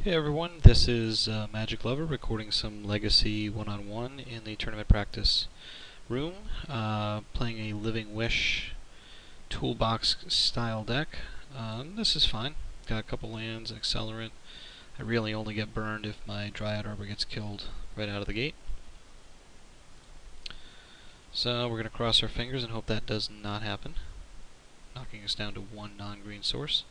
Hey everyone, this is Magic Lover recording some Legacy one-on-one in the tournament practice room, playing a Living Wish toolbox style deck. This is fine. Got a couple lands, an accelerant. I really only get burned if my Dryad Arbor gets killed right out of the gate. So we're going to cross our fingers and hope that does not happen, knocking us down to one non-green source.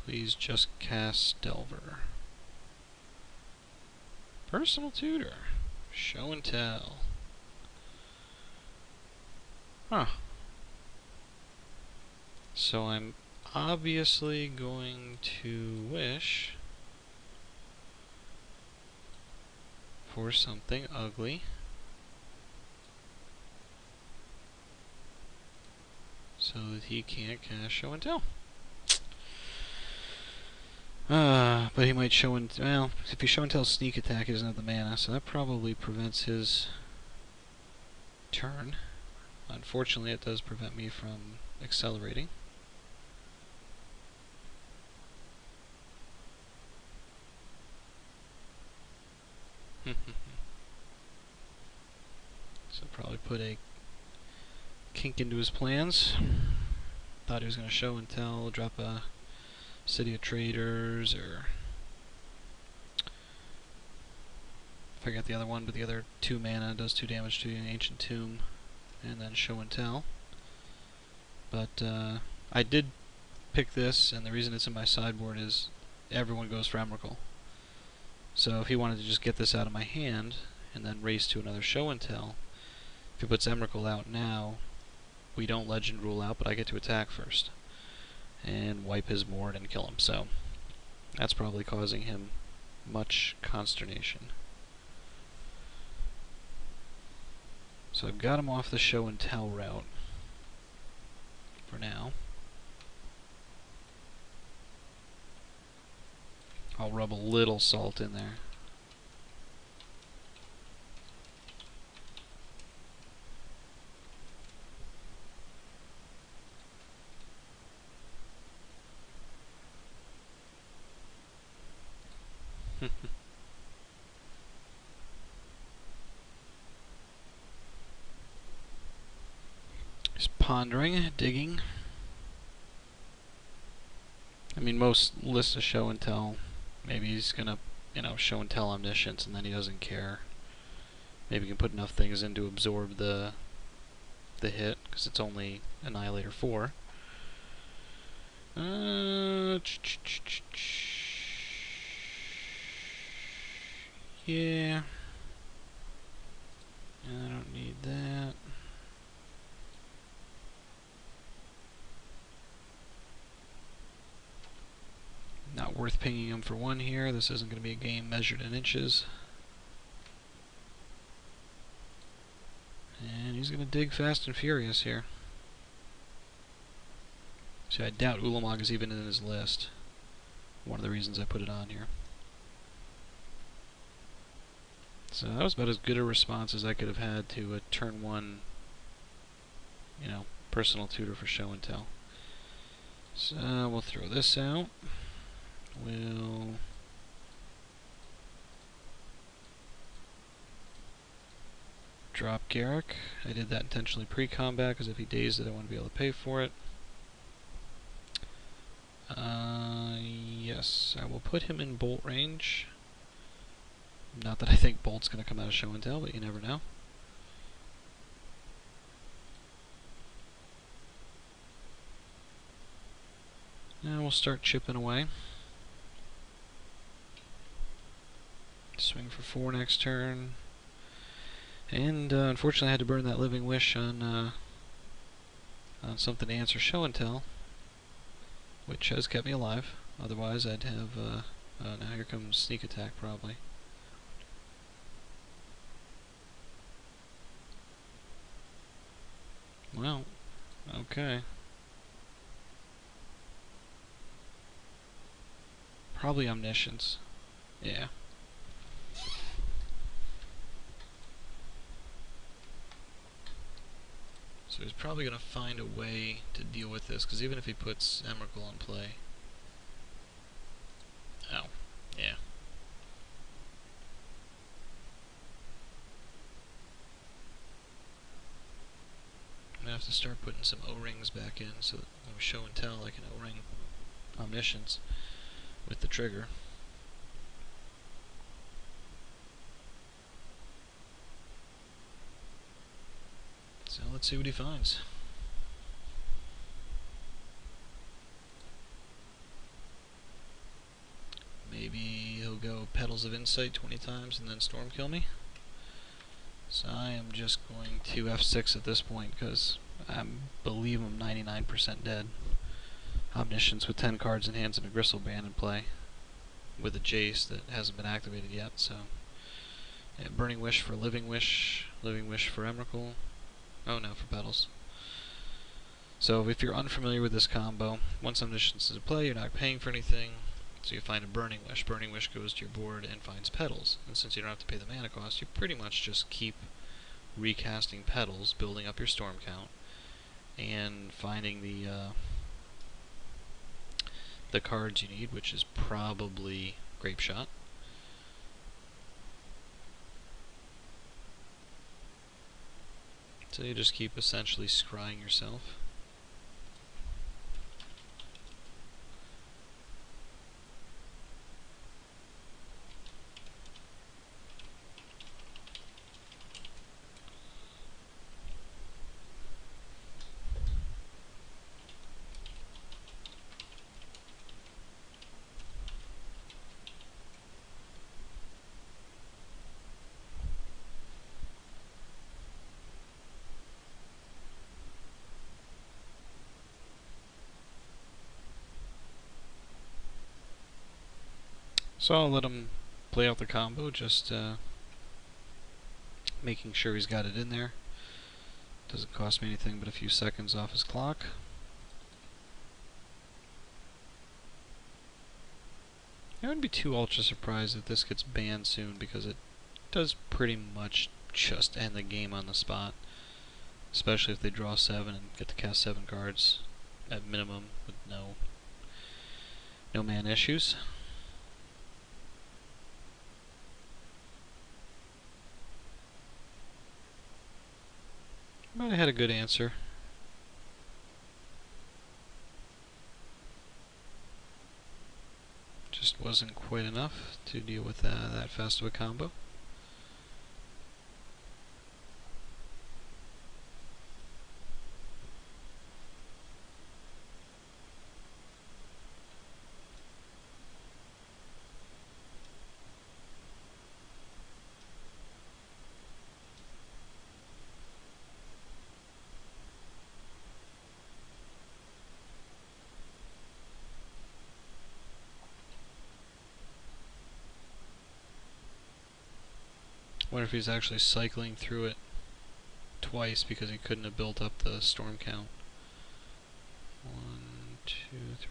Please just cast Delver. Personal Tutor. Show and Tell. Huh. So I'm obviously going to wish for something ugly. So that he can't cast Show and Tell. But he might show and... well, if he show and tell sneak attack, he doesn't have the mana, so that probably prevents his turn. Unfortunately, it does prevent me from accelerating. So probably put a kink into his plans. Thought he was going to show and tell, drop a City of Traders, or I forget the other one, but the other 2 mana does 2 damage to an Ancient Tomb, and then show and tell. But I did pick this, and the reason it's in my sideboard is everyone goes for Emrakul. So if he wanted to just get this out of my hand and then race to another show and tell, if he puts Emrakul out now, we don't legend rule out, but I get to attack first and wipe his board and kill him. So that's probably causing him much consternation. So I've got him off the show and tell route for now. I'll rub a little salt in there. He's pondering, digging. I mean, most lists of show and tell, maybe he's gonna, show and tell Omniscience, and then he doesn't care. Maybe he can put enough things in to absorb the hit, because it's only Annihilator 4. Yeah. I don't need that. Not worth pinging him for 1 here. This isn't going to be a game measured in inches. And he's going to dig fast and furious here. See, I doubt Ulamog is even in his list. One of the reasons I put it on here. So that was about as good a response as I could have had to a turn 1, personal tutor for show and tell. So we'll throw this out. We'll drop Garrick. I did that intentionally pre-combat because if he dazed it, I want to be able to pay for it. Yes, I will put him in bolt range. Not that I think bolt's going to come out of show and tell, but you never know. Now we'll start chipping away. Swing for 4 next turn. And unfortunately I had to burn that Living Wish on something to answer show and tell, which has kept me alive. Otherwise I'd have, now here comes sneak attack probably. Well, okay. Probably Omniscience. Yeah. So he's probably going to find a way to deal with this, because even if he puts Emrakul in play... Oh, yeah. I'm going to have to start putting some O-rings back in, so that when we show and tell, I can O-ring Omniscience with the trigger. So let's see what he finds. Maybe he'll go Petals of Insight 20 times and then Stormkill me. So I am just going to F6 at this point, because I believe I'm 99% dead. Omniscience with 10 cards in hands and a Gristleband in play, with a Jace that hasn't been activated yet, so... Yeah, Burning Wish for Living Wish for Emrakul. Oh no, for Petals. So if you're unfamiliar with this combo, once Omniscience is in play, you're not paying for anything, so you find a Burning Wish. Burning Wish goes to your board and finds Petals, and since you don't have to pay the mana cost, you pretty much just keep recasting Petals, building up your storm count, and finding the cards you need, which is probably Grape Shot. So you just keep essentially scrying yourself. So I'll let him play out the combo, just making sure he's got it in there. Doesn't cost me anything but a few seconds off his clock. I wouldn't be too ultra surprised if this gets banned soon, because it does pretty much just end the game on the spot. Especially if they draw 7 and get to cast 7 cards at minimum with no mana issues. But I had a good answer. Just wasn't quite enough to deal with that fast of a combo. Wonder if he's actually cycling through it twice because he couldn't have built up the storm count. 1, 2, 3,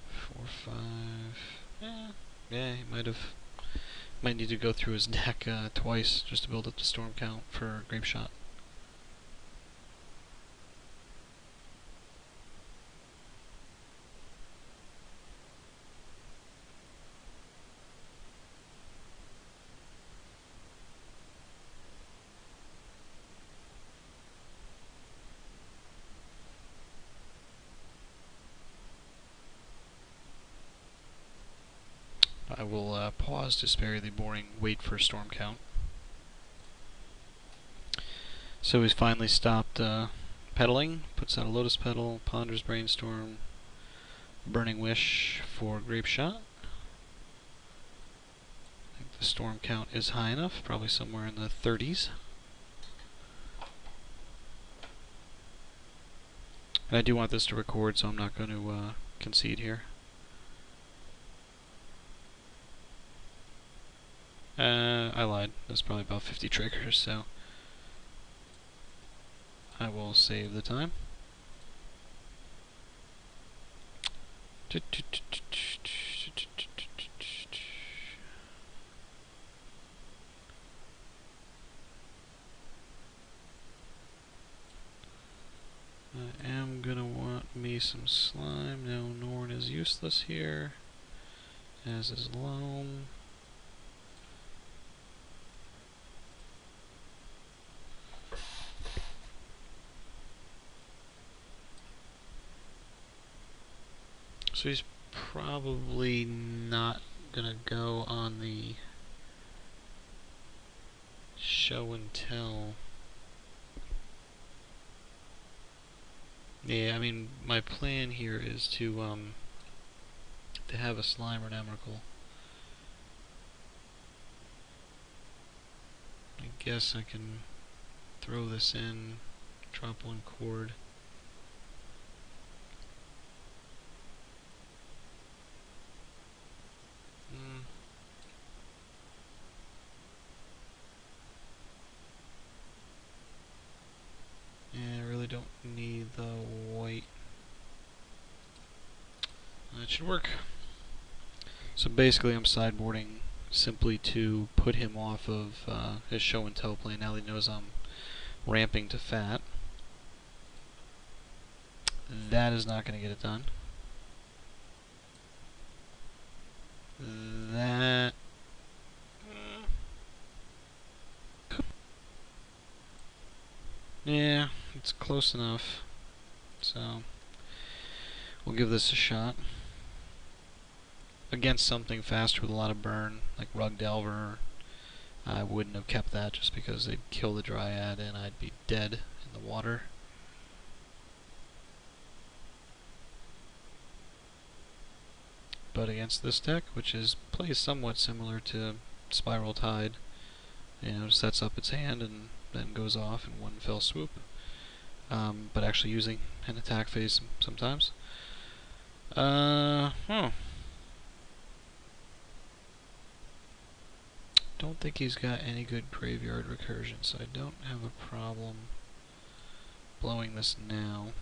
4, 5. Yeah, he might need to go through his deck twice just to build up the storm count for Grape Shot. I will pause to spare you the boring wait for storm count. So he's finally stopped pedaling, puts out a Lotus Petal, ponders Brainstorm, Burning Wish for Grape Shot. I think the storm count is high enough, probably somewhere in the 30s. And I do want this to record, so I'm not going to concede here. I lied. That's probably about 50 triggers, so I will save the time. me some slime. No, Norn is useless here, as is loam. So he's probably not gonna go on the show and tell. Yeah, I mean, my plan here is to have a slime or an emrakul. I guess I can throw this in, drop one cord. Yeah, I really don't need the white. That should work. So basically I'm sideboarding simply to put him off of his show and tell play. Now he knows I'm ramping to fat. That is not going to get it done. That... yeah, it's close enough. So, we'll give this a shot. Against something faster with a lot of burn, like Rug Delver, I wouldn't have kept that just because they'd kill the Dryad and I'd be dead in the water. But against this deck, which plays somewhat similar to Spiral Tide, you know, sets up its hand and then goes off in one fell swoop, but actually using an attack phase sometimes. Don't think he's got any good graveyard recursion, so I don't have a problem blowing this now.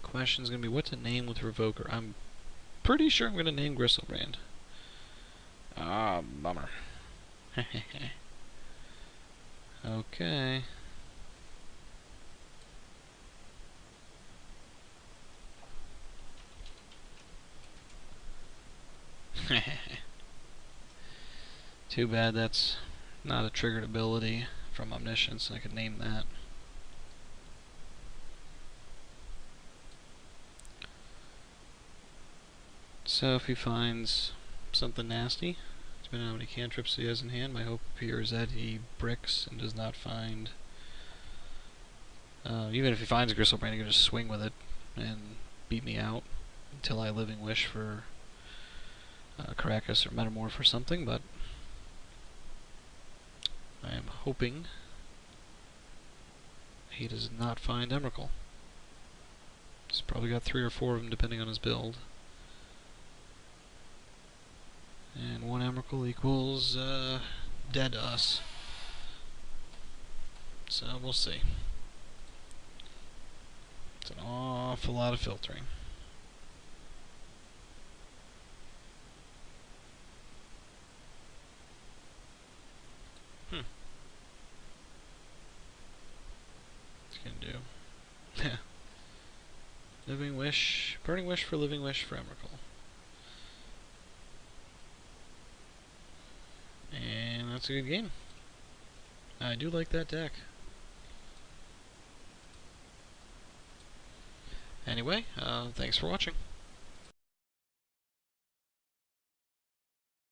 Question's gonna be what to name with Revoker. I'm pretty sure I'm gonna name Gristlebrand. Ah, bummer. Okay. Too bad that's not a triggered ability from Omniscience. I could name that. So if he finds something nasty, depending on how many cantrips he has in hand, my hope here is that he bricks and does not find... even if he finds a Gristlebrand, he can just swing with it and beat me out until I Living Wish for Caracas or Metamorph or something, but I am hoping he does not find Emrakul. He's probably got 3 or 4 of them depending on his build. And 1 Emrakul equals dead to us. So we'll see. It's an awful lot of filtering. What's it gonna do? Living Wish, Burning Wish for Living Wish for Emrakul. And that's a good game. I do like that deck. Anyway, thanks for watching.